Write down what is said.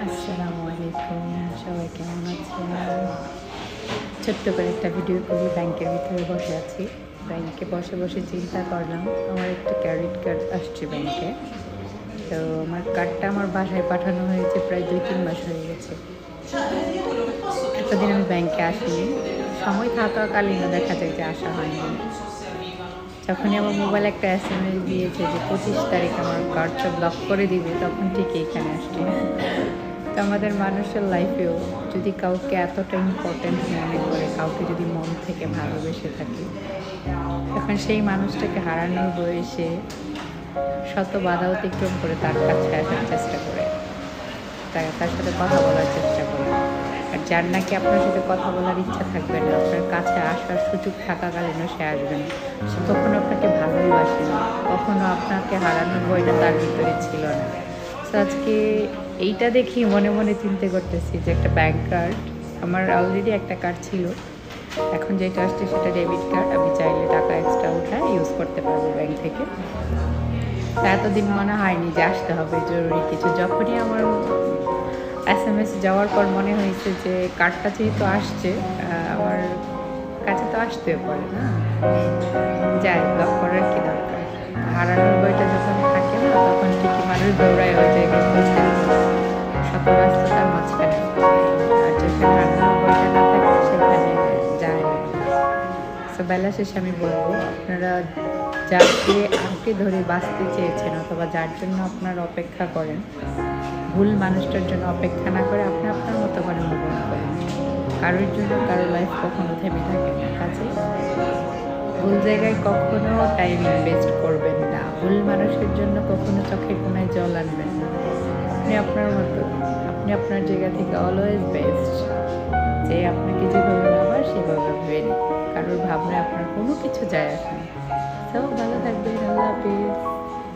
আসসালামু আলাইকুম, সবাই কেমন আছেন? ছোট্ট করে একটা ভিডিও করি। ব্যাংকের ভিতরে বসে আছি। ব্যাংকে বসে বসে চিন্তা করলাম, আমার একটা ক্রেডিট কার্ড আসছে ব্যাংকে। তো আমার কার্ডটা আমার বাসায় পাঠানো হয়েছে প্রায় 2-3 মাস হয়ে গেছে। এতদিন আমি ব্যাংকে আসিনি। সময় থাকাকালীনও দেখা যায় যে আসা হয়নি। যখনই আমার মোবাইলে একটা SMS দিয়েছে যে 25 তারিখ আমার কার্ডটা ব্লক করে দিবে, তখন ঠিক এখানে আসছি। তো আমাদের মানুষের লাইফেও যদি কাউকে এতটা ইম্পর্ট্যান্ট মনে করে, কাউকে যদি মন থেকে ভালোবেসে থাকে, তখন সেই মানুষটাকে হারানোর বয়সে শত বাধা অতিক্রম করে তার কাছে আসার চেষ্টা করে, তার সাথে কথা বলার চেষ্টা করে। আর যার নাকি আপনার সাথে কথা বলার ইচ্ছা থাকবে না, আপনার কাছে আসার সুযোগ থাকাকালীনও সে আসবে না, সে কখনো আপনাকে ভালোই বাসে না, কখনো আপনাকে হারানোর বইটা তার ভিতরে ছিল না। তো আজকে এইটা দেখি মনে মনে চিন্তা করতেছি যে একটা ব্যাংক কার্ড, আমার অলরেডি একটা কার্ড ছিল, এখন যেটা আসছে সেটা ডেবিট কার্ড। আমি চাইলে টাকা এক্সট্রা উঠায় ইউজ করতে পারবো ব্যাংক থেকে। তা এতদিন মনে হয়নি যে আসতে হবে জরুরি কিছু। যখনই আমার SMS যাওয়ার পর মনে হয়েছে যে কার্ডটা যেহেতু আসছে, আমার কাছে তো আসতেও পারে না, যাই ব্লক করার কি দরকার। হারানোর বইটা যখন থাকে না, তখন ঠিকই মানুষ দৌড়ায় ওই জায়গায় পৌঁছে শত ব্যস্ততার মাঝখানে। আর যেখানে হারানোর বইটা না থাকে সেখানে যায় না। তো বেলা শেষে আমি বলবো, আপনারা যাকে আঁকড়ে ধরে বাঁচতে চেয়েছেন অথবা যার জন্য আপনারা অপেক্ষা করেন, ভুল মানুষটার জন্য অপেক্ষা না করে আপনি আপনার মতো করে মুভ অন করেন। কারোর জন্য কারো লাইফ কখনো থেমে থাকে না। কাজে ভুল জায়গায় কখনো টাইম ইনভেস্ট করবেন না। ভুল মানুষের জন্য কখনো চোখের কোনায় জল আনবেন না। আপনি আপনার মতো, আপনি আপনার জায়গা থেকে অলওয়েজ বেস্ট। যে আপনাকে যেভাবে ভাবার সেভাবে ভাবেন। কারোর ভাবনায় আপনার কোনো কিছু যায় আসে না। সব ভালো থাকবেন। আল্লাহ হাফিজ।